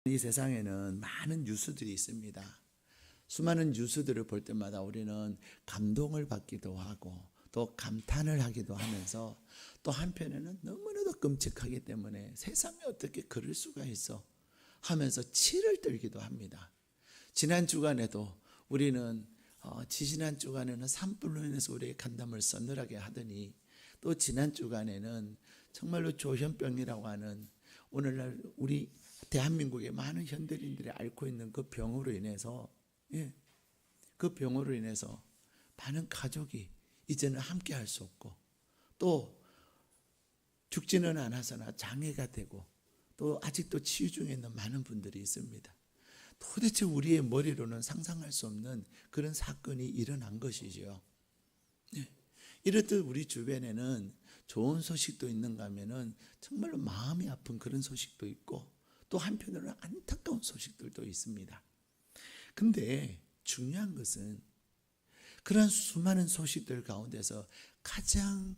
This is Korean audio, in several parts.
이 세상에는 많은 뉴스들이 있습니다. 수많은 뉴스들을 볼 때마다 우리는 감동을 받기도 하고 또 감탄을 하기도 하면서 또 한편에는 너무나도 끔찍하기 때문에 세상에 어떻게 그럴 수가 있어 하면서 치를 떨기도 합니다. 지난 주간에도 우리는 지지난 주간에는 산불로 인해서 우리의 간담을 서늘하게 하더니 또 지난 주간에는 정말로 조현병이라고 하는 오늘날 우리 대한민국의 많은 현대인들이 앓고 있는 그 병으로 인해서 그 병으로 인해서 많은 가족이 이제는 함께 할 수 없고 또 죽지는 않아서나 장애가 되고 또 아직도 치유 중에 있는 많은 분들이 있습니다. 도대체 우리의 머리로는 상상할 수 없는 그런 사건이 일어난 것이지요. 이렇듯 우리 주변에는 좋은 소식도 있는가 하면은 정말로 마음이 아픈 그런 소식도 있고 또 한편으로는 안타까운 소식들도 있습니다. 근데 중요한 것은 그런 수많은 소식들 가운데서 가장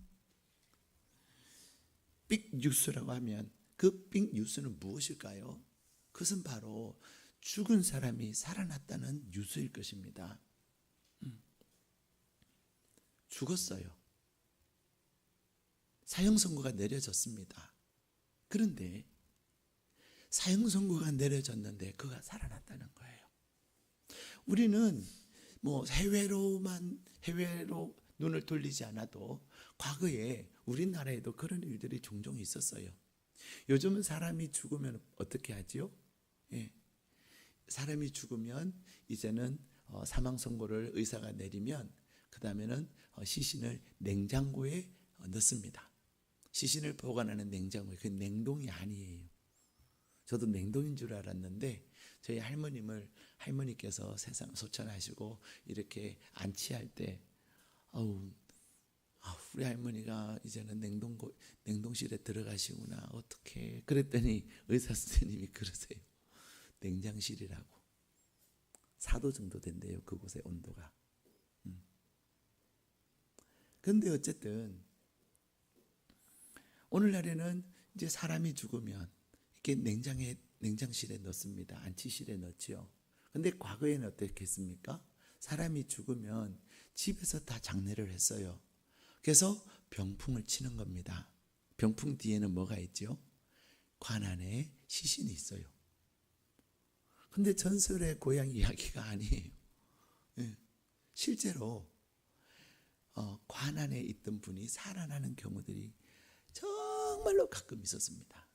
빅 뉴스라고 하면 그 빅 뉴스는 무엇일까요? 그것은 바로 죽은 사람이 살아났다는 뉴스일 것입니다. 죽었어요. 사형 선고가 내려졌습니다. 그런데 사형 선고가 내려졌는데 그가 살아났다는 거예요. 우리는 해외로 눈을 돌리지 않아도 과거에 우리나라에도 그런 일들이 종종 있었어요. 요즘은 사람이 죽으면 어떻게 하지요? 사람이 죽으면 이제는 사망 선고를 의사가 내리면 그 다음에는 시신을 냉장고에 넣습니다. 시신을 보관하는 냉장고에, 그 냉동이 아니에요. 저도 냉동인 줄 알았는데 저희 할머니께서 세상 소천하시고 이렇게 안치할 때 우리 할머니가 이제는 냉동실에 들어가시구나 어떻게 그랬더니 의사 선생님이 그러세요. 냉장실이라고 4도 정도 된대요. 그곳의 온도가. 그런데 어쨌든 오늘날에는 이제 사람이 죽으면 이렇게 냉장실에 넣습니다. 안치실에 넣지요. 근데 과거에는 어떻게 했습니까? 사람이 죽으면 집에서 다 장례를 했어요. 그래서 병풍을 치는 겁니다. 병풍 뒤에는 뭐가 있죠? 관 안에 시신이 있어요. 근데 전설의 고향 이야기가 아니에요. 실제로 관 안에 있던 분이 살아나는 경우들이 정말로 가끔 있었습니다.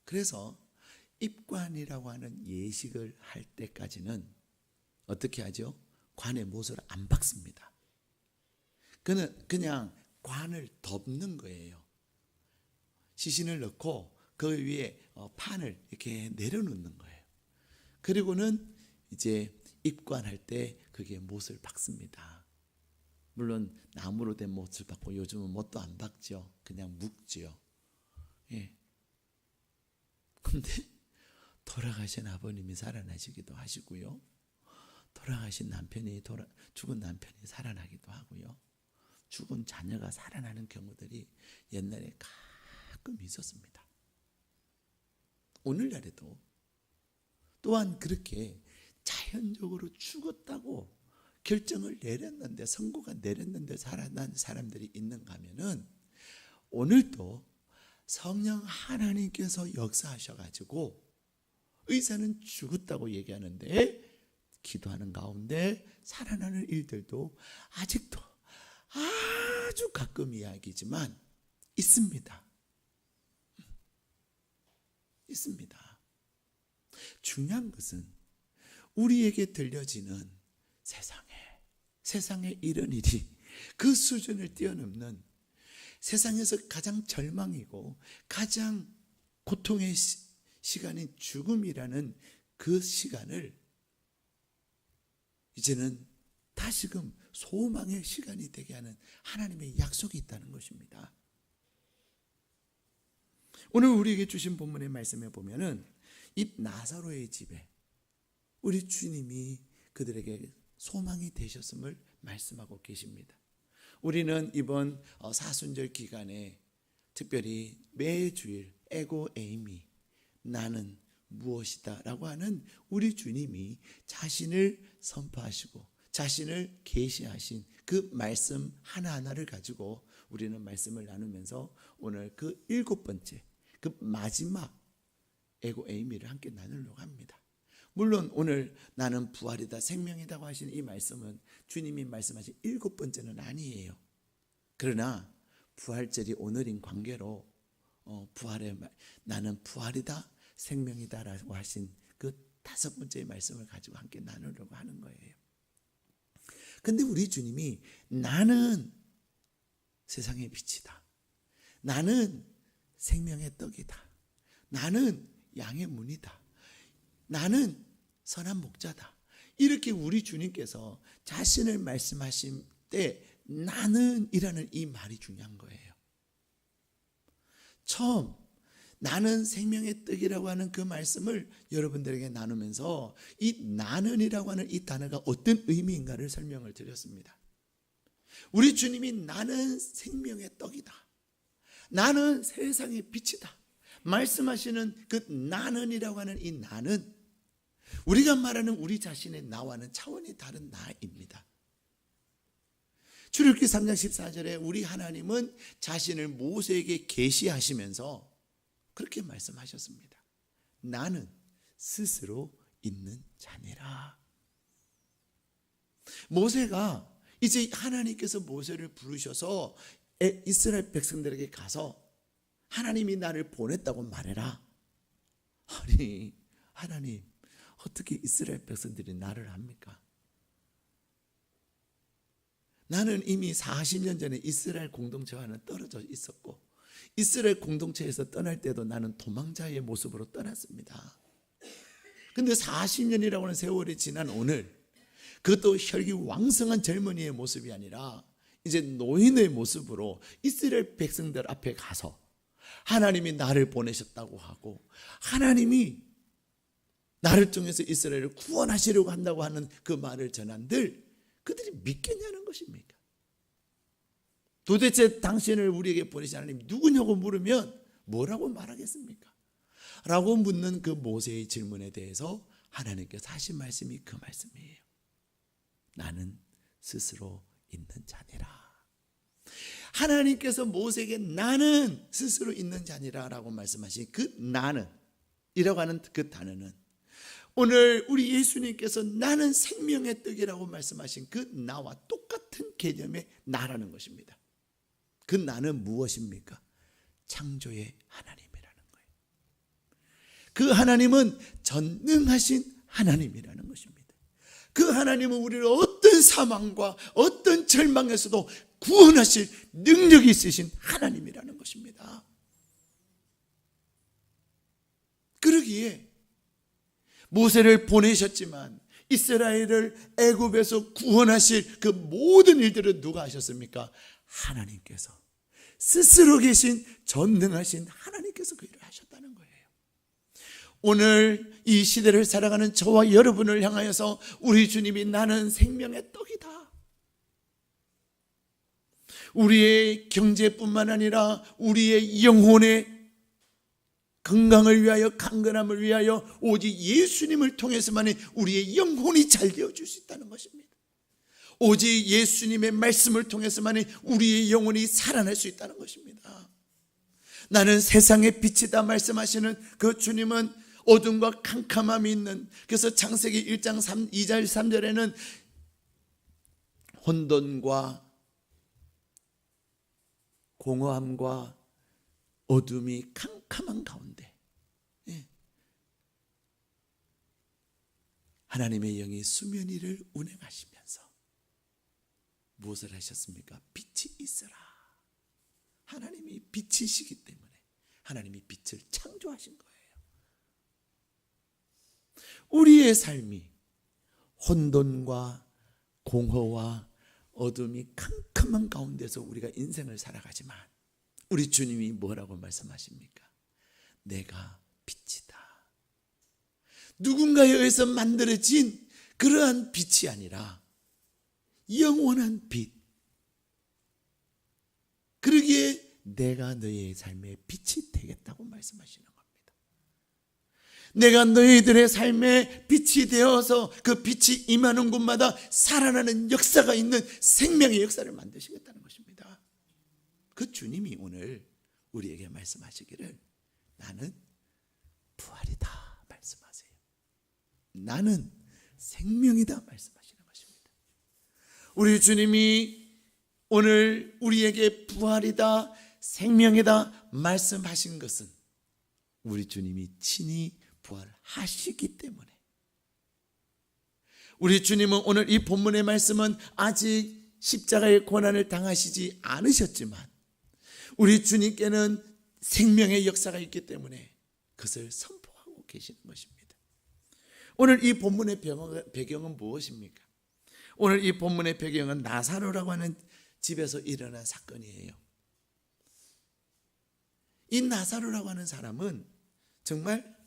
그래서 입관이라고 하는 예식을 할 때까지는 어떻게 하죠? 관에 못을 안 박습니다. 그냥 관을 덮는 거예요. 시신을 넣고 그 위에 판을 이렇게 내려놓는 거예요. 그리고는 이제 입관할 때 그게 못을 박습니다. 물론 나무로 된 못을 박고 요즘은 못도 안 박죠. 그냥 묶지요. 근데 돌아가신 아버님이 살아나시기도 하시고요. 돌아가신 죽은 남편이 살아나기도 하고요. 죽은 자녀가 살아나는 경우들이 옛날에 가끔 있었습니다. 오늘날에도 또한 그렇게 자연적으로 죽었다고 결정을 내렸는데 선고가 내렸는데 살아난 사람들이 있는가 하면은 오늘도 성령 하나님께서 역사하셔가지고 의사는 죽었다고 얘기하는데 기도하는 가운데 살아나는 일들도 아직도 아주 가끔 이야기지만 있습니다. 있습니다. 중요한 것은 우리에게 들려지는 세상에 이런 일이 그 수준을 뛰어넘는 세상에서 가장 절망이고 가장 고통의 시간인 죽음이라는 그 시간을 이제는 다시금 소망의 시간이 되게 하는 하나님의 약속이 있다는 것입니다. 오늘 우리에게 주신 본문의 말씀에 보면은 이 나사로의 집에 우리 주님이 그들에게 소망이 되셨음을 말씀하고 계십니다. 우리는 이번 사순절 기간에 특별히 매주일 에고 에이미 나는 무엇이다 라고 하는 우리 주님이 자신을 선포하시고 자신을 계시하신 그 말씀 하나하나를 가지고 우리는 말씀을 나누면서 오늘 그 7번째, 그 마지막 에고에이미를 함께 나누려고 합니다. 물론 오늘 나는 부활이다 생명이라고 하신 이 말씀은 주님이 말씀하신 7번째는 아니에요. 그러나 부활절이 오늘인 관계로 나는 부활이다 생명이다 라고 하신 그 5번째의 말씀을 가지고 함께 나누려고 하는 거예요. 근데 우리 주님이 나는 세상의 빛이다, 나는 생명의 떡이다, 나는 양의 문이다, 나는 선한 목자다, 이렇게 우리 주님께서 자신을 말씀하신 때 나는 이라는 이 말이 중요한 거예요. 처음 나는 생명의 떡이라고 하는 그 말씀을 여러분들에게 나누면서 이 나는이라고 하는 이 단어가 어떤 의미인가를 설명을 드렸습니다. 우리 주님이 나는 생명의 떡이다, 나는 세상의 빛이다 말씀하시는 그 나는이라고 하는 이 나는 우리가 말하는 우리 자신의 나와는 차원이 다른 나입니다. 출애굽기 3장 14절에 우리 하나님은 자신을 모세에게 계시하시면서 그렇게 말씀하셨습니다. 나는 스스로 있는 자니라. 모세가 이제 하나님께서 모세를 부르셔서 이스라엘 백성들에게 가서 하나님이 나를 보냈다고 말해라. 아니, 하나님 어떻게 이스라엘 백성들이 나를 압니까? 나는 이미 40년 전에 이스라엘 공동체와는 떨어져 있었고 이스라엘 공동체에서 떠날 때도 나는 도망자의 모습으로 떠났습니다. 근데 40년이라고 하는 세월이 지난 오늘, 그것도 혈기왕성한 젊은이의 모습이 아니라 이제 노인의 모습으로 이스라엘 백성들 앞에 가서 하나님이 나를 보내셨다고 하고 하나님이 나를 통해서 이스라엘을 구원하시려고 한다고 하는 그 말을 전한들 그들이 믿겠냐는 것입니까? 도대체 당신을 우리에게 보내신 하나님 누구냐고 물으면 뭐라고 말하겠습니까? 라고 묻는 그 모세의 질문에 대해서 하나님께서 하신 말씀이 그 말씀이에요. 나는 스스로 있는 자니라. 하나님께서 모세에게 나는 스스로 있는 자니라 라고 말씀하신 그 나는 이라고 하는 그 단어는 오늘 우리 예수님께서 나는 생명의 떡이라고 말씀하신 그 나와 똑같은 개념의 나라는 것입니다. 그 나는 무엇입니까? 창조의 하나님이라는 거예요. 그 하나님은 전능하신 하나님이라는 것입니다. 그 하나님은 우리를 어떤 사망과 어떤 절망에서도 구원하실 능력이 있으신 하나님이라는 것입니다. 그러기에 모세를 보내셨지만 이스라엘을 애굽에서 구원하실 그 모든 일들을 누가 하셨습니까? 하나님께서 스스로 계신 전능하신 하나님께서 그 일을 하셨다는 거예요. 오늘 이 시대를 살아가는 저와 여러분을 향하여서 우리 주님이 나는 생명의 떡이다. 우리의 경제뿐만 아니라 우리의 영혼의 건강을 위하여 강건함을 위하여 오직 예수님을 통해서만이 우리의 영혼이 잘 되어질 수 있다는 것입니다. 오직 예수님의 말씀을 통해서만이 우리의 영혼이 살아날 수 있다는 것입니다. 나는 세상의 빛이다 말씀하시는 그 주님은 어둠과 캄캄함이 있는, 그래서 창세기 1장 2절 3절에는 혼돈과 공허함과 어둠이 캄캄한 가운데 하나님의 영이 수면 위를 운행하시면서 무엇을 하셨습니까? 빛이 있어라. 하나님이 빛이시기 때문에 하나님이 빛을 창조하신 거예요. 우리의 삶이 혼돈과 공허와 어둠이 캄캄한 가운데서 우리가 인생을 살아가지만 우리 주님이 뭐라고 말씀하십니까? 내가 빛이다. 누군가에 의해서 만들어진 그러한 빛이 아니라 영원한 빛. 그러기에 내가 너의 삶의 빛이 되겠다고 말씀하시는 겁니다. 내가 너희들의 삶에 빛이 되어서 그 빛이 임하는 곳마다 살아나는 역사가 있는 생명의 역사를 만드시겠다는 것입니다. 그 주님이 오늘 우리에게 말씀하시기를 나는 부활이다 말씀하세요. 나는 생명이다 말씀하시는 것입니다. 우리 주님이 오늘 우리에게 부활이다 생명이다 말씀하신 것은 우리 주님이 친히 부활하시기 때문에, 우리 주님은 오늘 이 본문의 말씀은 아직 십자가의 고난을 당하시지 않으셨지만 우리 주님께는 생명의 역사가 있기 때문에 그것을 선포하고 계시는 것입니다. 오늘 이 본문의 배경은 무엇입니까? 오늘 이 본문의 배경은 나사로라고 하는 집에서 일어난 사건이에요. 이 나사로라고 하는 사람은 정말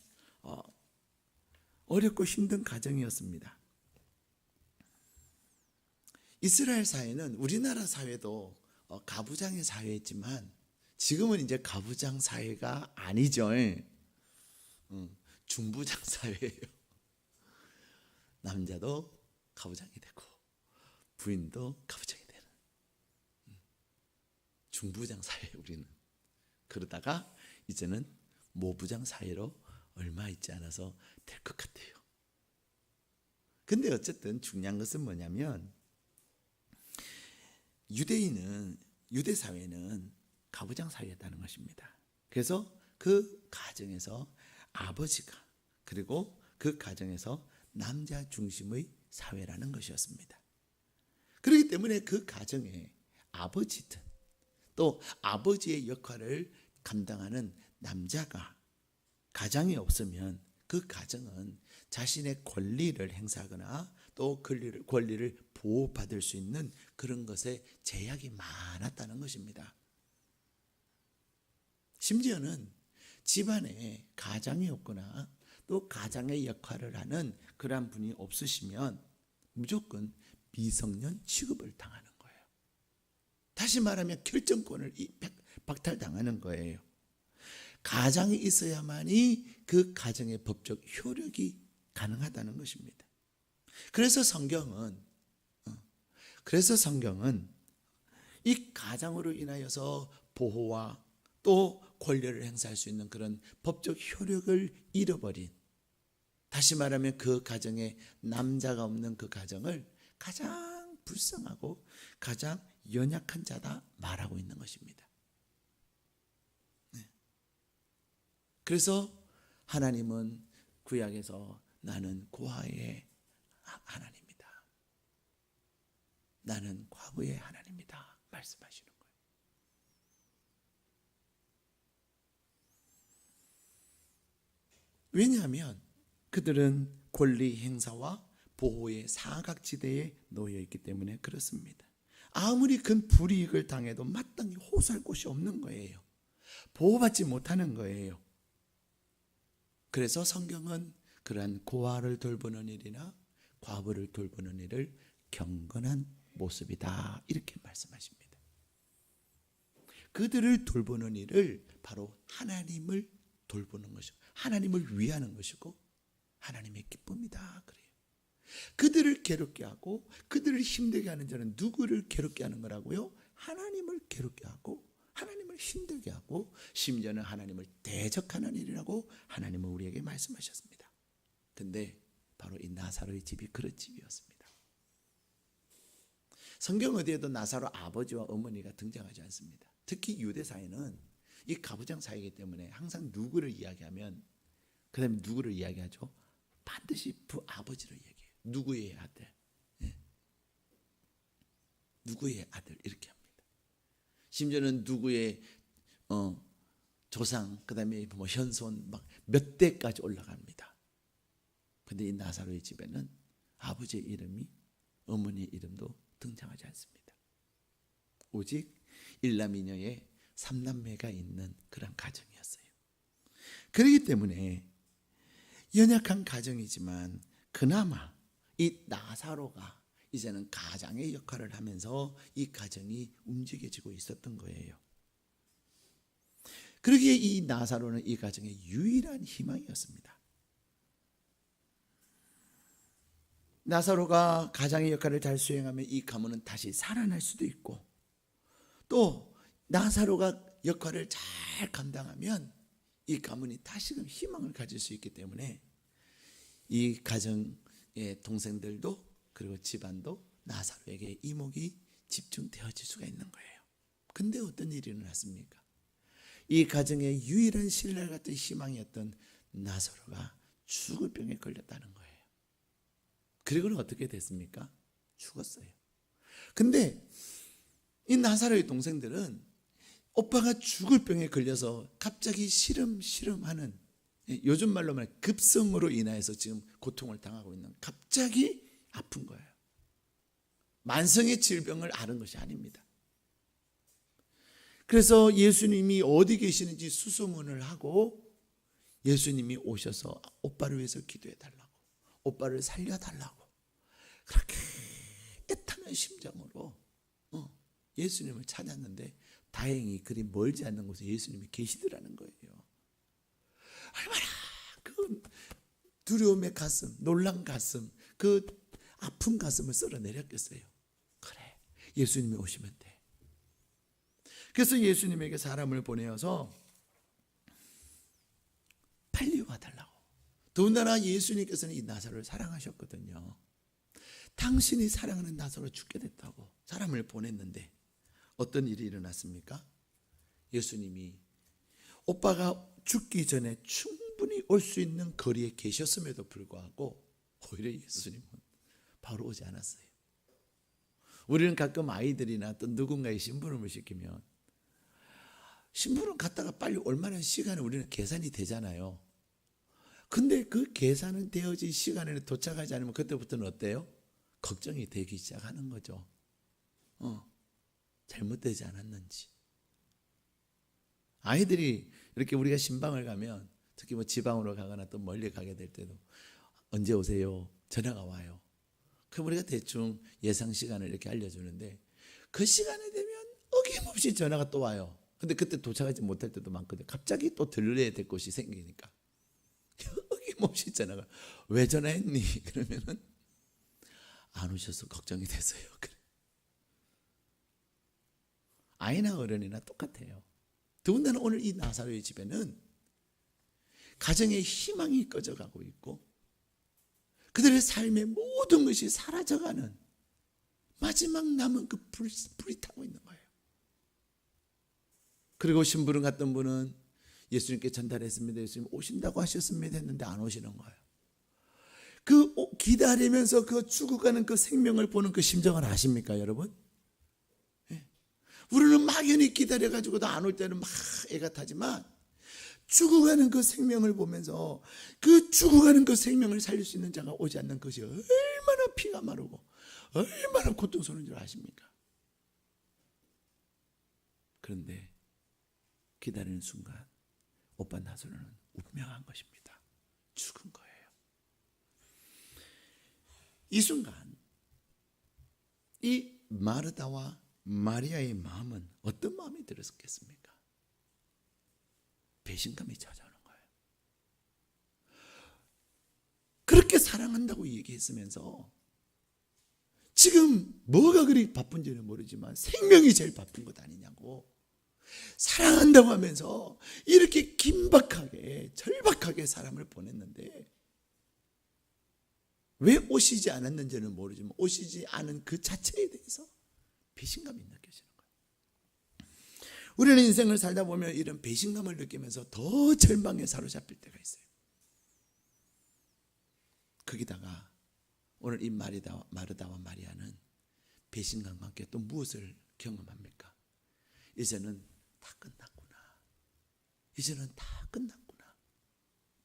어렵고 힘든 가정이었습니다. 이스라엘 사회는 우리나라 사회도 가부장의 사회였지만 지금은 이제 가부장 사회가 아니죠. 중부장 사회예요. 남자도 가부장이 되고 부인도 가부장이 되는 중부장 사회 우리는. 그러다가 이제는 모부장 사회로 얼마 있지 않아서 될 것 같아요. 근데 어쨌든 중요한 것은 뭐냐면 유대 사회는 가부장 사회였다는 것입니다. 그래서 그 가정에서 아버지가, 그리고 그 가정에서 남자 중심의 사회라는 것이었습니다. 그렇기 때문에 그 가정에 아버지든 또 아버지의 역할을 감당하는 남자가 가장이 없으면 그 가정은 자신의 권리를 행사하거나 또 권리를 보호받을 수 있는 그런 것에 제약이 많았다는 것입니다. 심지어는 집안에 가장이 없거나 또 가장의 역할을 하는 그러한 분이 없으시면 무조건 미성년 취급을 당하는 거예요. 다시 말하면 결정권을 박탈당하는 거예요. 가장이 있어야만이 그 가정의 법적 효력이 가능하다는 것입니다. 그래서 성경은 이 가장으로 인하여서 보호와 또 권리를 행사할 수 있는 그런 법적 효력을 잃어버린, 다시 말하면 그 가정에 남자가 없는 그 가정을 가장 불쌍하고 가장 연약한 자다 말하고 있는 것입니다. 그래서 하나님은 구약에서 나는 고아의 하나님이다, 나는 과부의 하나님이다 말씀하시는 거예요. 왜냐하면 그들은 권리 행사와 보호의 사각지대에 놓여 있기 때문에 그렇습니다. 아무리 큰 불이익을 당해도 마땅히 호소할 곳이 없는 거예요. 보호받지 못하는 거예요. 그래서 성경은 그러한 고아를 돌보는 일이나 과부를 돌보는 일을 경건한 모습이다 이렇게 말씀하십니다. 그들을 돌보는 일을 바로 하나님을 돌보는 것이고 하나님을 위하는 것이고 하나님의 기쁨이다 그래요. 그들을 괴롭게 하고 그들을 힘들게 하는 자는 누구를 괴롭게 하는 거라고요? 하나님을 괴롭게 하고 하나님을 힘들게 하고 심지어는 하나님을 대적하는 일이라고 하나님은 우리에게 말씀하셨습니다. 근데 바로 이 나사로의 집이 그런 집이었습니다. 성경 어디에도 나사로 아버지와 어머니가 등장하지 않습니다. 특히 유대사회는 이 가부장 사회이기 때문에 항상 누구를 이야기하면 그 다음에 누구를 이야기하죠? 반드시 아버지를 얘기해요. 누구의 아들, 누구의 아들 이렇게 합니다. 심지어는 누구의 조상, 그 다음에 뭐 현손 막 몇 대까지 올라갑니다. 그런데 이 나사로의 집에는 아버지의 이름이 어머니의 이름도 등장하지 않습니다. 오직 일남이녀의 3남매가 있는 그런 가정이었어요. 그렇기 때문에 연약한 가정이지만 그나마 이 나사로가 이제는 가장의 역할을 하면서 이 가정이 움직여지고 있었던 거예요. 그러기에 이 나사로는 이 가정의 유일한 희망이었습니다. 나사로가 가장의 역할을 잘 수행하면 이 가문은 다시 살아날 수도 있고, 또 나사로가 역할을 잘 감당하면 이 가문이 다시금 희망을 가질 수 있기 때문에 이 가정의 동생들도 그리고 집안도 나사로에게 이목이 집중되어질 수가 있는 거예요. 근데 어떤 일이 일어났습니까? 이 가정의 유일한 신뢰 같은 희망이었던 나사로가 죽을 병에 걸렸다는 거예요. 그리고는 어떻게 됐습니까? 죽었어요. 근데 이 나사로의 동생들은 오빠가 죽을 병에 걸려서 갑자기 시름시름하는, 요즘 말로 말하면 급성으로 인하여서 지금 고통을 당하고 있는, 갑자기 아픈 거예요. 만성의 질병을 앓은 것이 아닙니다. 그래서 예수님이 어디 계시는지 수소문을 하고 예수님이 오셔서 오빠를 위해서 기도해 달라고, 오빠를 살려달라고, 그렇게 애타는 심정으로 예수님을 찾았는데 다행히 그리 멀지 않는 곳에 예수님이 계시더라는 거예요. 얼마나 그 두려움의 가슴, 놀란 가슴, 그 아픈 가슴을 썰어내렸겠어요. 그래, 예수님이 오시면 돼. 그래서 예수님에게 사람을 보내어서 빨리 와달라고. 더군다나 예수님께서는 이 나사로를 사랑하셨거든요. 당신이 사랑하는 나사로 죽게 됐다고 사람을 보냈는데 어떤 일이 일어났습니까? 예수님이 오빠가 죽기 전에 충분히 올 수 있는 거리에 계셨음에도 불구하고 오히려 예수님은 바로 오지 않았어요. 우리는 가끔 아이들이나 또 누군가의 심부름을 시키면 심부름 갔다가 빨리 올 만한 시간에 우리는 계산이 되잖아요. 근데 그 계산은 되어진 시간에 도착하지 않으면 그때부터는 어때요? 걱정이 되기 시작하는 거죠. 잘못되지 않았는지. 아이들이 이렇게 우리가 신방을 가면, 특히 뭐 지방으로 가거나 또 멀리 가게 될 때도 언제 오세요? 전화가 와요. 그럼 우리가 대충 예상 시간을 이렇게 알려주는데 그 시간에 되면 어김없이 전화가 또 와요. 근데 그때 도착하지 못할 때도 많거든요. 갑자기 또 들려야 될 곳이 생기니까 어김없이 전화가, 왜 전화했니? 그러면은 안 오셔서 걱정이 됐어요. 그래. 아이나 어른이나 똑같아요. 더군다나 오늘 이 나사로의 집에는 가정의 희망이 꺼져가고 있고 그들의 삶의 모든 것이 사라져가는 마지막 남은 그 불이 타고 있는 거예요. 그리고 심부름 갔던 분은 예수님께 전달했습니다. 예수님 오신다고 하셨습니다 했는데 안 오시는 거예요. 그 기다리면서 그 죽어가는 그 생명을 보는 그 심정을 아십니까, 여러분? 네. 우리는 막연히 기다려가지고도 안 올 때는 막 애가 타지만 죽어가는 그 생명을 보면서 그 죽어가는 그 생명을 살릴 수 있는 자가 오지 않는 것이 얼마나 피가 마르고 얼마나 고통스러운 줄 아십니까? 그런데 기다리는 순간 오빠 나사로는 운명한 것입니다. 죽은 거예요. 이 순간 이 마르다와 마리아의 마음은 어떤 마음이 들었겠습니까? 배신감이 찾아오는 거예요. 그렇게 사랑한다고 얘기했으면서 지금 뭐가 그리 바쁜지는 모르지만 생명이 제일 바쁜 것 아니냐고, 사랑한다고 하면서 이렇게 긴박하게 절박하게 사람을 보냈는데 왜 오시지 않았는지는 모르지만 오시지 않은 그 자체에 대해서 배신감이 느껴지는 거예요. 우리는 인생을 살다 보면 이런 배신감을 느끼면서 더 절망에 사로잡힐 때가 있어요. 거기다가 오늘 이 마르다와 마리아는 배신감과 함께 또 무엇을 경험합니까? 이제는 다 끝났구나. 이제는 다 끝났구나.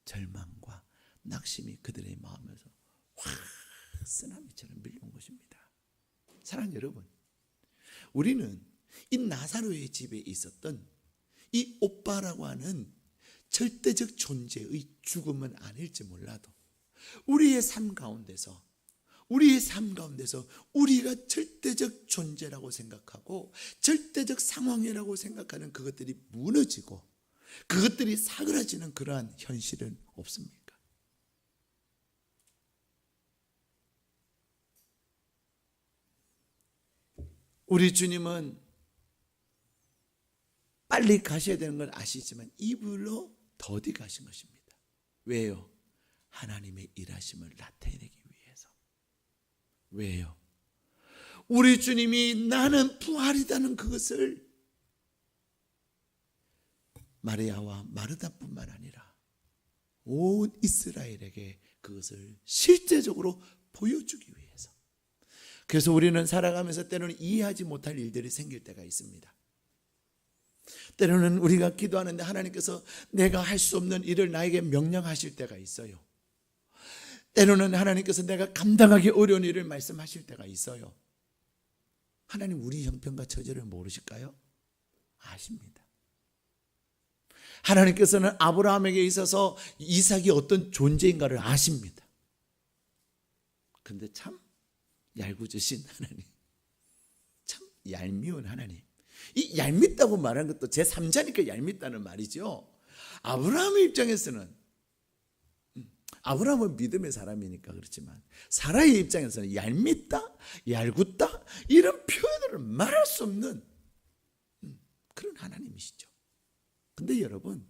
절망과 낙심이 그들의 마음에서 확 쓰나미처럼 밀려온 것입니다. 사랑하는 여러분, 우리는 이 나사로의 집에 있었던 이 오빠라고 하는 절대적 존재의 죽음은 아닐지 몰라도 우리의 삶 가운데서 우리가 절대적 존재라고 생각하고 절대적 상황이라고 생각하는 그것들이 무너지고 그것들이 사그라지는 그러한 현실은 없습니까? 우리 주님은 빨리 가셔야 되는 걸 아시지만 이불로 더디 가신 것입니다. 왜요? 하나님의 일하심을 나타내기 위해서. 왜요? 우리 주님이 나는 부활이라는 그것을 마리아와 마르다뿐만 아니라 온 이스라엘에게 그것을 실제적으로 보여주기 위해서. 그래서 우리는 살아가면서 때로는 이해하지 못할 일들이 생길 때가 있습니다. 때로는 우리가 기도하는데 하나님께서 내가 할 수 없는 일을 나에게 명령하실 때가 있어요. 때로는 하나님께서 내가 감당하기 어려운 일을 말씀하실 때가 있어요. 하나님 우리 형편과 처지를 모르실까요? 아십니다. 하나님께서는 아브라함에게 있어서 이삭이 어떤 존재인가를 아십니다. 근데 참 얄궂으신 하나님, 참 얄미운 하나님. 이 얄밉다고 말하는 것도 제3자니까 얄밉다는 말이죠. 아브라함의 입장에서는, 아브라함은 믿음의 사람이니까 그렇지만 사라의 입장에서는 얄밉다, 얄궂다 이런 표현으로 말할 수 없는 그런 하나님이시죠. 근데 여러분,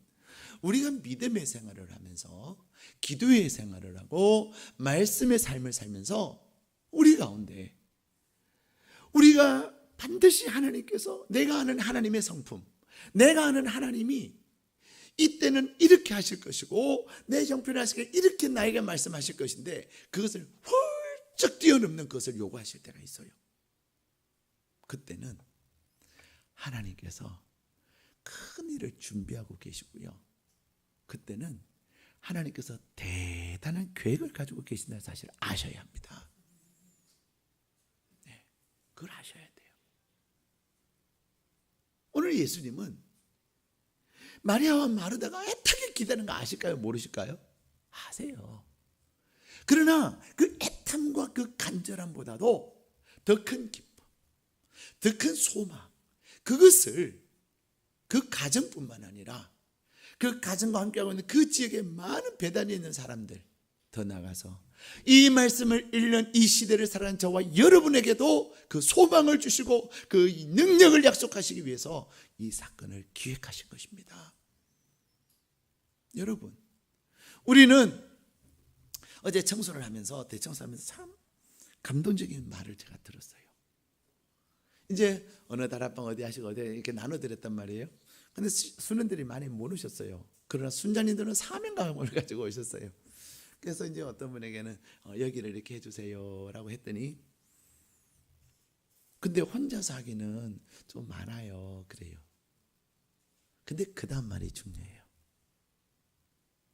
우리가 믿음의 생활을 하면서 기도의 생활을 하고 말씀의 삶을 살면서 우리 가운데 우리가 반드시 하나님께서, 내가 아는 하나님의 성품, 내가 아는 하나님이 이때는 이렇게 하실 것이고 내 형편에 하시길 이렇게 나에게 말씀하실 것인데 그것을 훌쩍 뛰어넘는 것을 요구하실 때가 있어요. 그때는 하나님께서 큰 일을 준비하고 계시고요, 그때는 하나님께서 대단한 계획을 가지고 계신다는 사실을 아셔야 합니다. 네, 그걸 아셔야 돼요. 오늘 예수님은 마리아와 마르다가 애타게 기다리는 거 아실까요? 모르실까요? 아세요. 그러나 그 애탐과 그 간절함보다도 더 큰 기쁨, 더 큰 소망, 그것을 그 가정뿐만 아니라 그 가정과 함께하고 있는 그 지역에 많은 배단에 있는 사람들, 더 나가서 이 말씀을 읽는 이 시대를 살아가는 저와 여러분에게도 그 소망을 주시고 그 능력을 약속하시기 위해서 이 사건을 기획하신 것입니다. 여러분, 우리는 어제 청소를 하면서, 대청소하면서 참 감동적인 말을 제가 들었어요. 이제 어느 다락방 어디 하시고 어디 이렇게 나눠드렸단 말이에요. 근데 수련들이 많이 못 오셨어요. 그러나 순자님들은 사명감을 가지고 오셨어요. 그래서 이제 어떤 분에게는 여기를 이렇게 해주세요 라고 했더니, 근데 혼자서 하기는 좀 많아요 그래요. 근데 그 다음 말이 중요해요.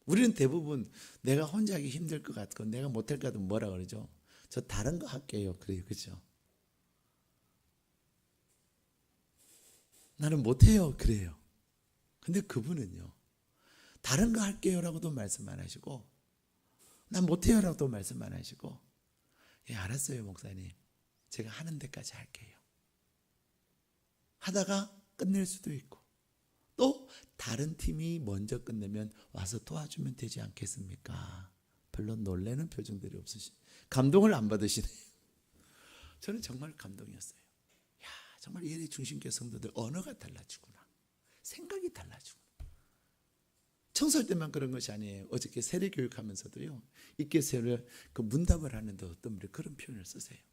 우리는 대부분 내가 혼자 하기 힘들 것 같고 내가 못할 것 같으면 뭐라 그러죠? 저 다른 거 할게요 그래요. 그죠? 나는 못해요 그래요. 근데 그분은요, 다른 거 할게요 라고도 말씀 안 하시고 난 못해요 라고도 말씀 안 하시고, 예 알았어요 목사님 제가 하는 데까지 할게요 하다가 끝낼 수도 있고, 또 다른 팀이 먼저 끝내면 와서 도와주면 되지 않겠습니까? 별로 놀라는 표정들이 없으시, 감동을 안 받으시네요. 저는 정말 감동이었어요. 야, 정말 예리 중심교 성도들 언어가 달라지구나, 생각이 달라지구나. 청소할 때만 그런 것이 아니에요. 어저께 세례 교육하면서도요, 있게 세례 그 문답을 하는데 어떤 분이 그런 표현을 쓰세요.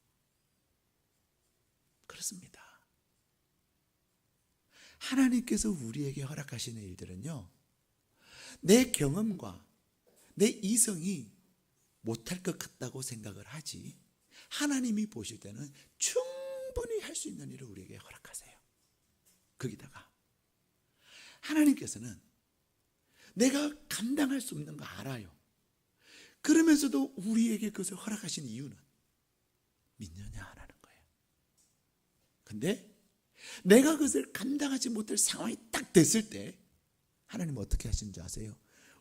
그렇습니다. 하나님께서 우리에게 허락하시는 일들은요, 내 경험과 내 이성이 못할 것 같다고 생각을 하지, 하나님이 보실 때는 충분히 할 수 있는 일을 우리에게 허락하세요. 거기다가 하나님께서는 내가 감당할 수 없는 거 알아요. 그러면서도 우리에게 그것을 허락하신 이유는 믿느냐 안 하는 거예요. 근데 내가 그것을 감당하지 못할 상황이 딱 됐을 때 하나님은 어떻게 하시는지 아세요?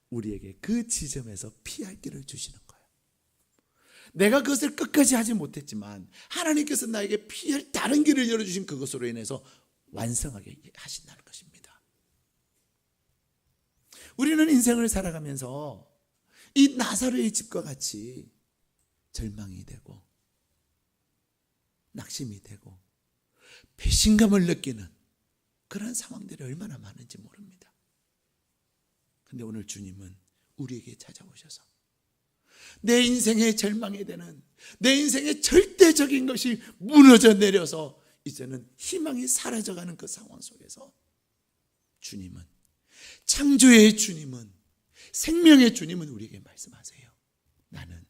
우리에게 그 지점에서 피할 길을 주시는 거예요. 내가 그것을 끝까지 하지 못했지만 하나님께서 나에게 피할 다른 길을 열어주신 그것으로 인해서 완성하게 하신다는 것입니다. 우리는 인생을 살아가면서 이 나사로의 집과 같이 절망이 되고 낙심이 되고 배신감을 느끼는 그런 상황들이 얼마나 많은지 모릅니다. 그런데 오늘 주님은 우리에게 찾아오셔서 내 인생의 절망이 되는, 내 인생의 절대적인 것이 무너져 내려서 이제는 희망이 사라져가는 그 상황 속에서 주님은, 창조의 주님은, 생명의 주님은 우리에게 말씀하세요. 나는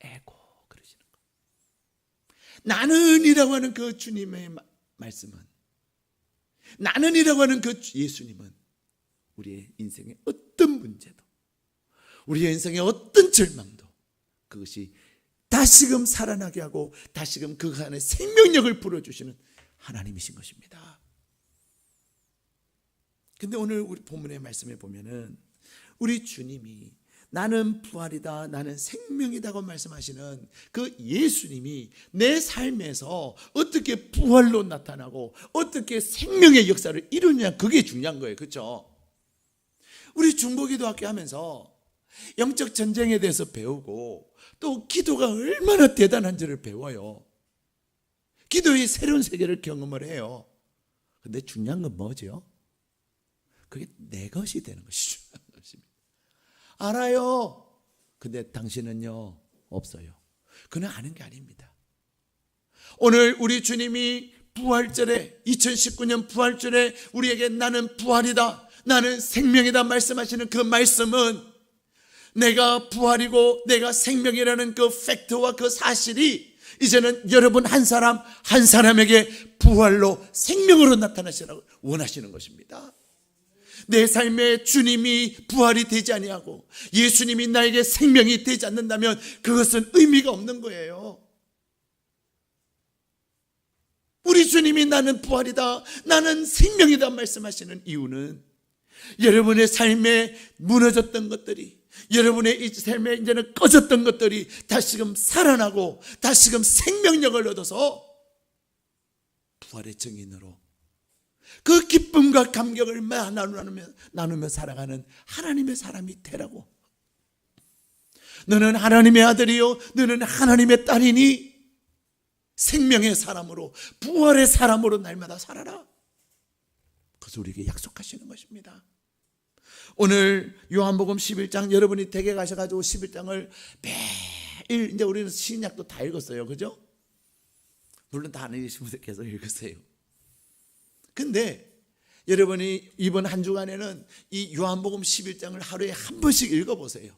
에고, 그러시는 거예요. 나는이라고 하는 그 주님의 말씀은, 나는이라고 하는 그 예수님은 우리의 인생의 어떤 문제도, 우리의 인생의 어떤 절망도 그것이 다시금 살아나게 하고 다시금 그 안에 생명력을 불어주시는 하나님이신 것입니다. 근데 오늘 우리 본문의 말씀에 보면은 우리 주님이 나는 부활이다, 나는 생명이다고 말씀하시는 그 예수님이 내 삶에서 어떻게 부활로 나타나고 어떻게 생명의 역사를 이루느냐, 그게 중요한 거예요. 그렇죠? 우리 중보기도학교 하면서 영적 전쟁에 대해서 배우고 또 기도가 얼마나 대단한지를 배워요. 기도의 새로운 세계를 경험을 해요. 근데 중요한 건 뭐죠? 그게 내 것이 되는 것이 중요한 것입니다. 알아요. 근데 당신은요, 없어요. 그는 아는 게 아닙니다. 오늘 우리 주님이 부활절에, 2019년 부활절에 우리에게 나는 부활이다, 나는 생명이다 말씀하시는 그 말씀은 내가 부활이고 내가 생명이라는 그 팩트와 그 사실이 이제는 여러분 한 사람 한 사람에게 부활로 생명으로 나타나시라고 원하시는 것입니다. 내 삶에 주님이 부활이 되지 아니하고 예수님이 나에게 생명이 되지 않는다면 그것은 의미가 없는 거예요. 우리 주님이 나는 부활이다, 나는 생명이다 말씀하시는 이유는 여러분의 삶에 무너졌던 것들이, 여러분의 이 삶에 이제는 꺼졌던 것들이 다시금 살아나고 다시금 생명력을 얻어서 부활의 증인으로 그 기쁨과 감격을 나누며 살아가는 하나님의 사람이 되라고. 너는 하나님의 아들이요, 너는 하나님의 딸이니 생명의 사람으로, 부활의 사람으로 날마다 살아라. 그래서 우리에게 약속하시는 것입니다. 오늘 요한복음 11장, 여러분이 댁에 가셔가지고 11장을 매일, 이제 우리는 신약도 다 읽었어요. 그죠? 물론 다 안 읽으신 분들 계속 읽으세요. 근데 여러분이 이번 한 주간에는 이 요한복음 11장을 하루에 한 번씩 읽어보세요.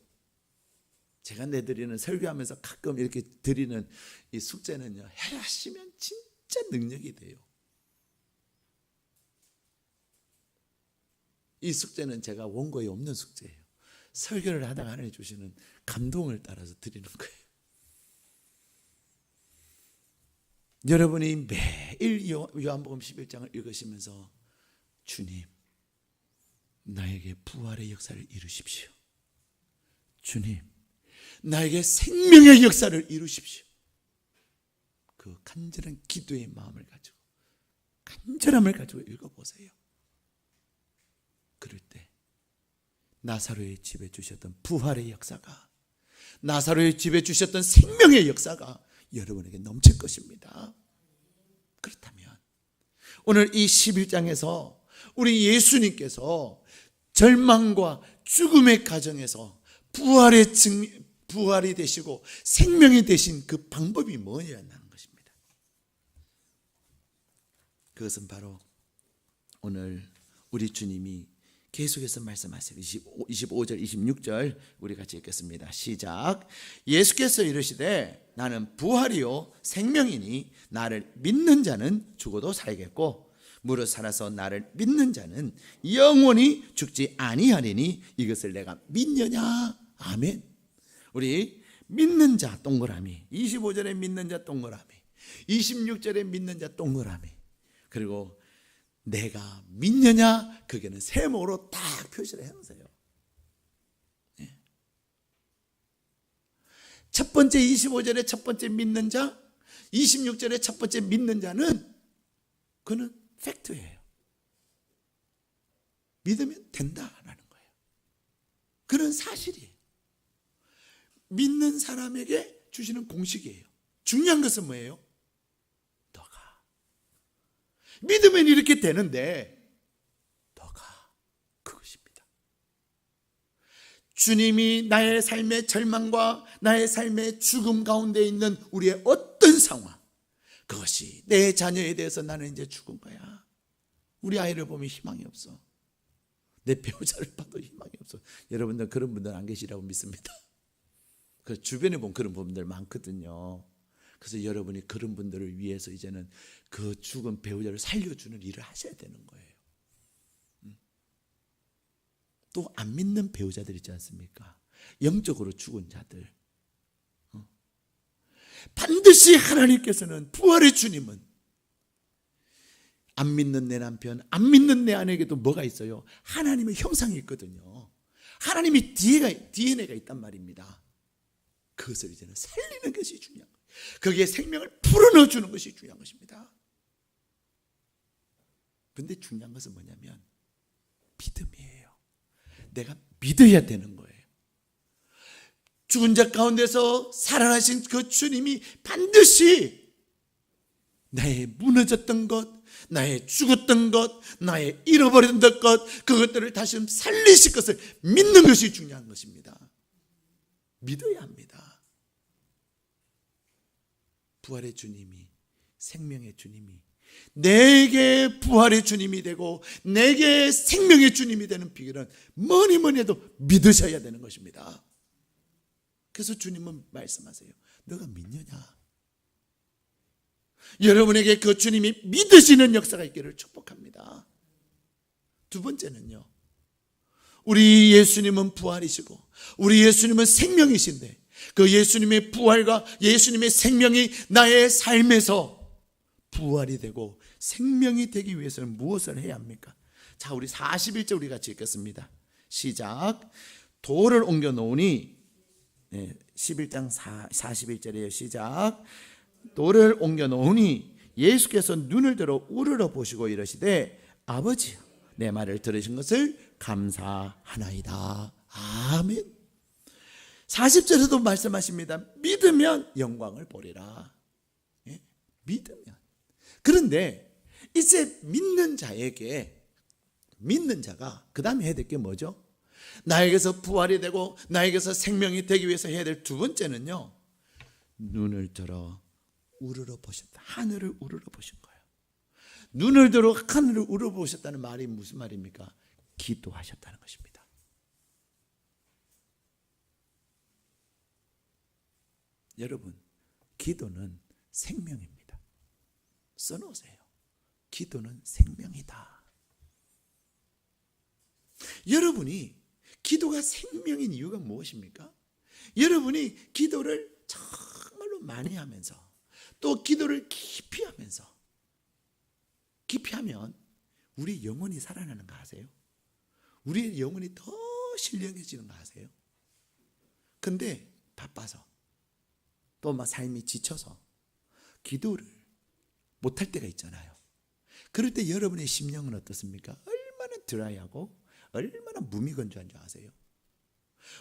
제가 내드리는, 설교하면서 가끔 이렇게 드리는 이 숙제는요, 하시면 진짜 능력이 돼요. 이 숙제는 제가 원고에 없는 숙제예요. 설교를 하다가 하나님 주시는 감동을 따라서 드리는 거예요. 여러분이 매일 요한복음 11장을 읽으시면서 주님, 나에게 부활의 역사를 이루십시오. 주님, 나에게 생명의 역사를 이루십시오. 그 간절한 기도의 마음을 가지고, 간절함을 가지고 읽어보세요. 그럴 때 나사로의 집에 주셨던 부활의 역사가, 나사로의 집에 주셨던 생명의 역사가 여러분에게 넘칠 것입니다. 그렇다면 오늘 이 11장에서 우리 예수님께서 절망과 죽음의 가정에서 부활이 되시고 생명이 되신 그 방법이 뭐냐는 것입니다. 그것은 바로 오늘 우리 주님이 계속해서 말씀하세요. 25절 26절 우리 같이 읽겠습니다. 시작. 예수께서 이르시되 나는 부활이요 생명이니 나를 믿는 자는 죽어도 살겠고 무릇 살아서 나를 믿는 자는 영원히 죽지 아니하리니 이것을 내가 믿느냐. 아멘. 우리 믿는 자 동그라미, 25절에 믿는 자 동그라미, 26절에 믿는 자 동그라미, 그리고 내가 믿느냐, 그게는 세모로 딱 표시를 해놓으세요. 첫 번째 25절에 첫 번째 믿는 자, 26절에 첫 번째 믿는 자는 그는 팩트예요. 믿으면 된다라는 거예요. 그런 사실이에요. 믿는 사람에게 주시는 공식이에요. 중요한 것은 뭐예요? 믿으면 이렇게 되는데 너가 그것입니다. 주님이 나의 삶의 절망과 나의 삶의 죽음 가운데 있는 우리의 어떤 상황, 그것이 내 자녀에 대해서 나는 이제 죽은 거야. 우리 아이를 보면 희망이 없어. 내 배우자를 봐도 희망이 없어. 여러분들 그런 분들 안 계시라고 믿습니다. 그 주변에 보면 그런 분들 많거든요. 그래서 여러분이 그런 분들을 위해서 이제는 그 죽은 배우자를 살려주는 일을 하셔야 되는 거예요. 또 안 믿는 배우자들 있지 않습니까? 영적으로 죽은 자들. 반드시 하나님께서는, 부활의 주님은 안 믿는 내 남편, 안 믿는 내 아내에게도 뭐가 있어요? 하나님의 형상이 있거든요. 하나님의 DNA가 있단 말입니다. 그것을 이제는 살리는 것이 중요한 거예요. 거기에 생명을 불어넣어 주는 것이 중요한 것입니다. 그런데 중요한 것은 뭐냐면 믿음이에요. 내가 믿어야 되는 거예요. 죽은 자 가운데서 살아나신 그 주님이 반드시 나의 무너졌던 것, 나의 죽었던 것, 나의 잃어버렸던 것, 그것들을 다시 살리실 것을 믿는 것이 중요한 것입니다. 믿어야 합니다. 부활의 주님이, 생명의 주님이 내게 부활의 주님이 되고 내게 생명의 주님이 되는 비결은 뭐니 해도 믿으셔야 되는 것입니다. 그래서 주님은 말씀하세요. 너가 믿느냐? 여러분에게 그 주님이 믿으시는 역사가 있기를 축복합니다. 두 번째는요, 우리 예수님은 부활이시고 우리 예수님은 생명이신데 그 예수님의 부활과 예수님의 생명이 나의 삶에서 부활이 되고 생명이 되기 위해서는 무엇을 해야 합니까? 자, 우리 41절 우리 같이 읽겠습니다. 시작. 돌을 옮겨 놓으니, 11장 41절이에요. 시작. 돌을 옮겨 놓으니 예수께서 눈을 들어 우러러 보시고 이르시되 아버지여, 내 말을 들으신 것을 감사하나이다. 아멘. 40절에도 말씀하십니다. 믿으면 영광을 보리라. 믿으면. 그런데 이제 믿는 자가 그 다음에 해야 될 게 뭐죠? 나에게서 부활이 되고 나에게서 생명이 되기 위해서 해야 될 두 번째는요, 눈을 들어 우러러 보셨다. 하늘을 우러러 보신 거예요. 눈을 들어 하늘을 우러러 보셨다는 말이 무슨 말입니까? 기도하셨다는 것입니다. 여러분, 기도는 생명입니다. 써놓으세요. 기도는 생명이다. 여러분이 기도가 생명인 이유가 무엇입니까? 여러분이 기도를 정말로 많이 하면서 또 기도를 깊이 하면서, 깊이 하면 우리 영혼이 살아나는 거 아세요? 우리의 영혼이 더 신령해지는 거 아세요? 근데 바빠서 또 막 삶이 지쳐서 기도를 못할 때가 있잖아요. 그럴 때 여러분의 심령은 어떻습니까? 얼마나 드라이하고 얼마나 무미건조한 줄 아세요?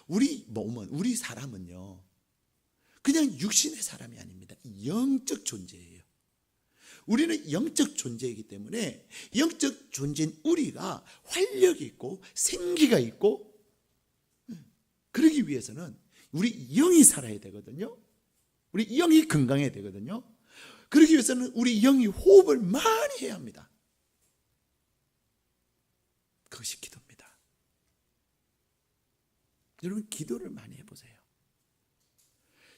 우리 몸은, 우리 사람은요, 그냥 육신의 사람이 아닙니다. 영적 존재예요. 우리는 영적 존재이기 때문에 영적 존재인 우리가 활력이 있고 생기가 있고, 그러기 위해서는 우리 영이 살아야 되거든요. 우리 영이 건강해야 되거든요. 그러기 위해서는 우리 영이 호흡을 많이 해야 합니다. 그것이 기도입니다. 여러분, 기도를 많이 해보세요.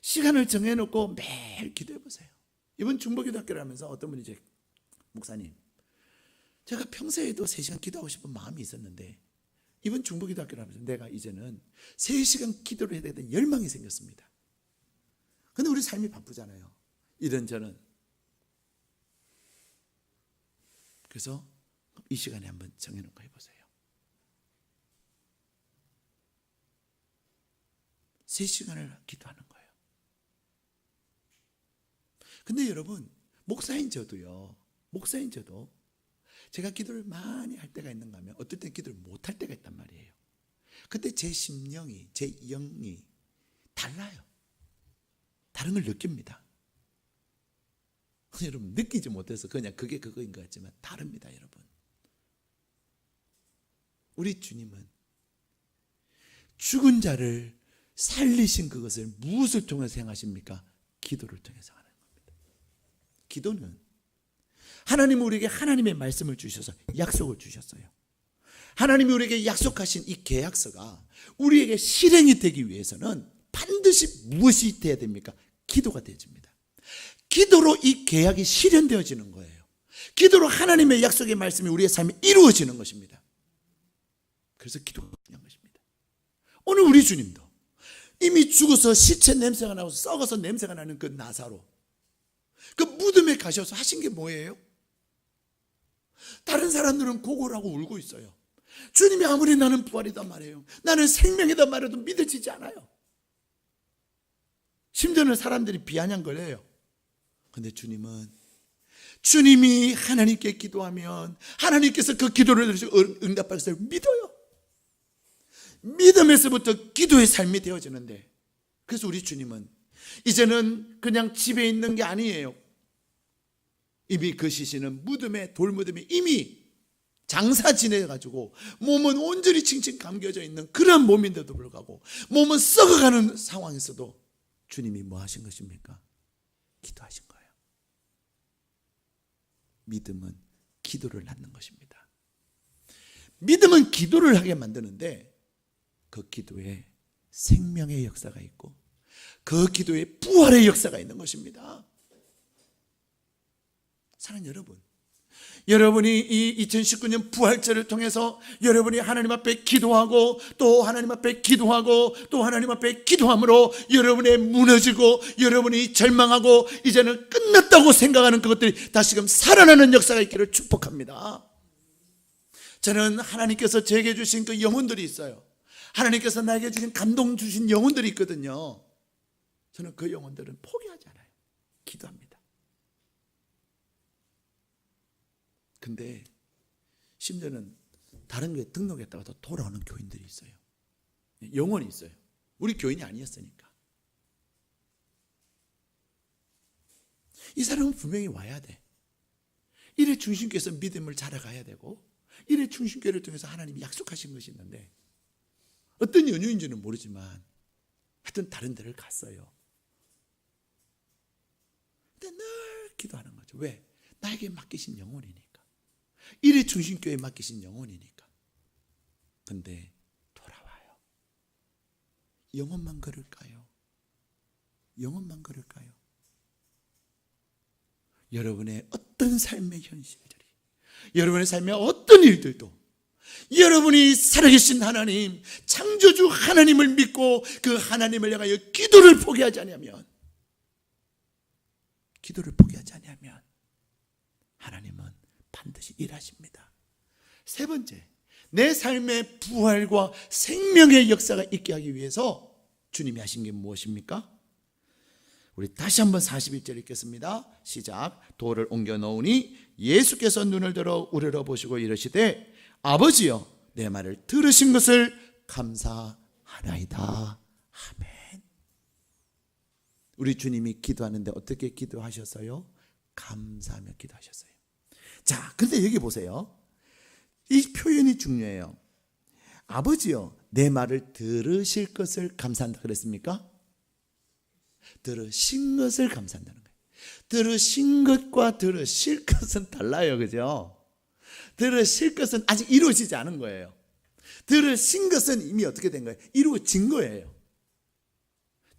시간을 정해놓고 매일 기도해보세요. 이번 중보기도학교를 하면서 어떤 분이 이제, 목사님, 제가 평소에도 3시간 기도하고 싶은 마음이 있었는데 이번 중보기도학교를 하면서 내가 이제는 3시간 기도를 해야 되는 열망이 생겼습니다. 근데 우리 삶이 바쁘잖아요. 이런저런. 그래서 이 시간에 한번 정해놓고 해보세요. 3시간을 기도하는 거예요. 근데 여러분, 목사인 저도 제가 기도를 많이 할 때가 있는가 하면 어떨 때 기도를 못 할 때가 있단 말이에요. 그때 제 심령이, 제 영이 달라요. 다른 걸 느낍니다. 여러분 느끼지 못해서 그냥 그게 그거인 것 같지만 다릅니다. 여러분, 우리 주님은 죽은 자를 살리신 그것을 무엇을 통해서 행하십니까? 기도를 통해서 하는 겁니다. 기도는 하나님은 우리에게 하나님의 말씀을 주셔서 약속을 주셨어요. 하나님이 우리에게 약속하신 이 계약서가 우리에게 실행이 되기 위해서는 반드시 무엇이 돼야 됩니까? 기도가 되어집니다. 기도로 이 계약이 실현되어지는 거예요. 기도로 하나님의 약속의 말씀이 우리의 삶에 이루어지는 것입니다. 그래서 기도가 중요한 것입니다. 오늘 우리 주님도 이미 죽어서 시체 냄새가 나고 썩어서 냄새가 나는 그 나사로, 그 무덤에 가셔서 하신 게 뭐예요? 다른 사람들은 고골하고 울고 있어요. 주님이 아무리 나는 부활이다 말해요, 나는 생명이다 말해도 믿어지지 않아요. 심지어는 사람들이 비아냥거려요. 그런데 주님은, 주님이 하나님께 기도하면 하나님께서 그 기도를 들으시고 응답하실 걸 믿어요. 믿음에서부터 기도의 삶이 되어지는데, 그래서 우리 주님은 이제는 그냥 집에 있는 게 아니에요. 이미 그 시신은 무덤에, 돌무덤에 이미 장사 지내가지고 몸은 온전히 칭칭 감겨져 있는 그런 몸인데도 불구하고 몸은 썩어가는 상황에서도 주님이 뭐 하신 것입니까? 기도하신 거예요. 믿음은 기도를 낳는 것입니다. 믿음은 기도를 하게 만드는데 그 기도에 생명의 역사가 있고 그 기도에 부활의 역사가 있는 것입니다. 사랑하는 여러분, 여러분이 이 2019년 부활절을 통해서 여러분이 하나님 앞에 기도하고 또 하나님 앞에 기도하고 또 하나님 앞에 기도함으로 여러분의 무너지고 여러분이 절망하고 이제는 끝났다고 생각하는 그것들이 다시금 살아나는 역사가 있기를 축복합니다. 저는 하나님께서 제게 주신 그 영혼들이 있어요. 하나님께서 나에게 주신 감동 주신 영혼들이 있거든요. 저는 그 영혼들은 포기하지 않아요. 기도합니다. 근데 심지어는 다른 교회 등록했다가 돌아오는 교인들이 있어요. 영혼이 있어요. 우리 교인이 아니었으니까. 이 사람은 분명히 와야 돼. 이래 중심교회에서 믿음을 자라가야 되고 이래 중심교회를 통해서 하나님이 약속하신 것이 있는데 어떤 연유인지는 모르지만 하여튼 다른 데를 갔어요. 근데 늘 기도하는 거죠. 왜? 나에게 맡기신 영혼이니까. 이래 중심교회에 맡기신 영혼이니까. 근데 돌아와요. 영혼만 그럴까요? 영혼만 그럴까요? 여러분의 어떤 삶의 현실들이, 여러분의 삶의 어떤 일들도 여러분이 살아계신 하나님, 창조주 하나님을 믿고 그 하나님을 향하여 기도를 포기하지 않으면, 기도를 포기하지 않으면 하나님은 반드시 일하십니다. 세 번째, 내 삶의 부활과 생명의 역사가 있게 하기 위해서 주님이 하신 게 무엇입니까? 우리 다시 한번 41절 읽겠습니다. 시작. 돌을 옮겨 놓으니 예수께서 눈을 들어 우러러보시고 이르시되 아버지여 내 말을 들으신 것을 감사하나이다. 아멘. 우리 주님이 기도하는데 어떻게 기도하셨어요? 감사하며 기도하셨어요. 자, 근데 여기 보세요. 이 표현이 중요해요. 아버지여 내 말을 들으실 것을 감사한다 그랬습니까? 들으신 것을 감사한다는 거예요. 들으신 것과 들으실 것은 달라요. 그죠? 들으실 것은 아직 이루어지지 않은 거예요. 들으신 것은 이미 어떻게 된 거예요? 이루어진 거예요.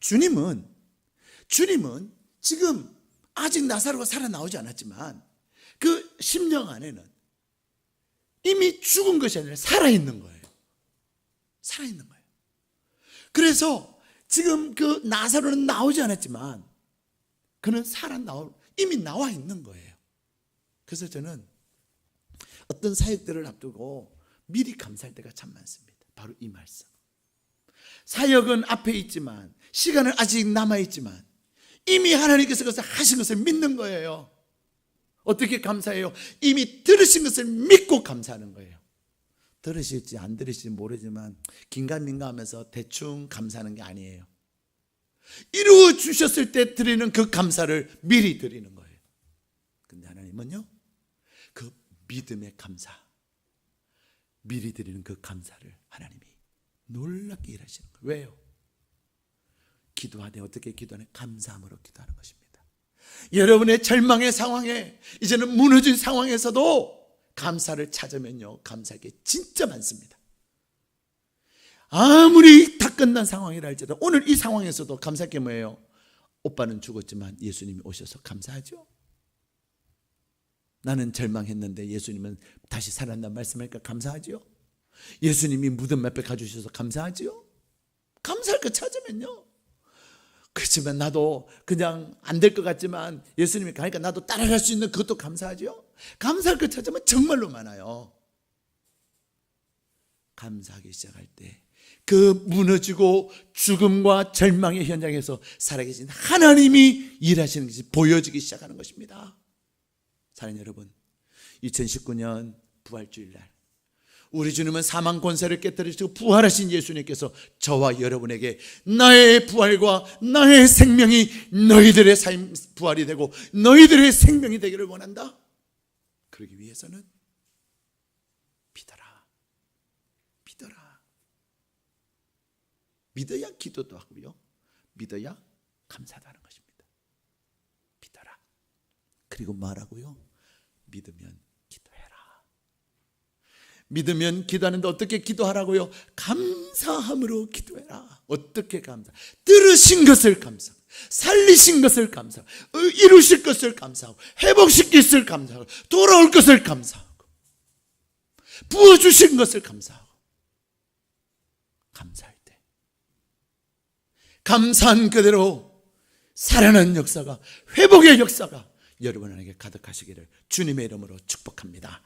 주님은 지금 아직 나사로가 살아나오지 않았지만 그 심령 안에는 이미 죽은 것이 아니라 살아있는 거예요. 살아있는 거예요. 그래서 지금 그 나사로는 나오지 않았지만 그는 이미 나와 있는 거예요. 그래서 저는 어떤 사역들을 앞두고 미리 감사할 때가 참 많습니다. 바로 이 말씀. 사역은 앞에 있지만 시간은 아직 남아있지만 이미 하나님께서 그것을 하신 것을 믿는 거예요. 어떻게 감사해요? 이미 들으신 것을 믿고 감사하는 거예요. 들으실지 안 들으실지 모르지만 긴가민가 하면서 대충 감사하는 게 아니에요. 이루어 주셨을 때 드리는 그 감사를 미리 드리는 거예요. 하나님은요, 그 믿음의 감사, 미리 드리는 그 감사를 하나님이 놀랍게 일하시는 거예요. 왜요? 기도하되 어떻게 기도하는? 감사함으로 기도하는 것입니다. 여러분의 절망의 상황에, 이제는 무너진 상황에서도 감사를 찾으면요, 감사할 게 진짜 많습니다. 아무리 다 끝난 상황이라 할지라도 오늘 이 상황에서도 감사할 게 뭐예요? 오빠는 죽었지만 예수님이 오셔서 감사하죠. 나는 절망했는데 예수님은 다시 살아난다는 말씀하니까 감사하죠. 예수님이 무덤 앞에 가주셔서 감사하죠. 감사할 거 찾으면요, 그렇지만 나도 그냥 안 될 것 같지만 예수님이 가니까 나도 따라갈 수 있는 그것도 감사하죠. 감사할 거 찾으면 정말로 많아요. 감사하기 시작할 때 그 무너지고 죽음과 절망의 현장에서 살아계신 하나님이 일하시는 것이 보여지기 시작하는 것입니다. 사랑하는 여러분, 2019년 부활주일날 우리 주님은 사망 권세를 깨뜨리시고 부활하신 예수님께서 저와 여러분에게 나의 부활과 나의 생명이 너희들의 삶 부활이 되고 너희들의 생명이 되기를 원한다. 그러기 위해서는 믿어라. 믿어라. 믿어야 기도도 하고요, 믿어야 감사도 하는 것입니다. 믿어라. 그리고 말하고요, 믿으면 기도해라. 믿으면 기도하는데 어떻게 기도하라고요? 감사함으로 기도해라. 어떻게 감사? 들으신 것을 감사, 살리신 것을 감사, 이루실 것을 감사하고, 회복시킬 것을 감사하고, 돌아올 것을 감사하고, 부어주신 것을 감사하고. 감사할 때 감사한 그대로 살아나는 역사가, 회복의 역사가 여러분에게 가득하시기를 주님의 이름으로 축복합니다.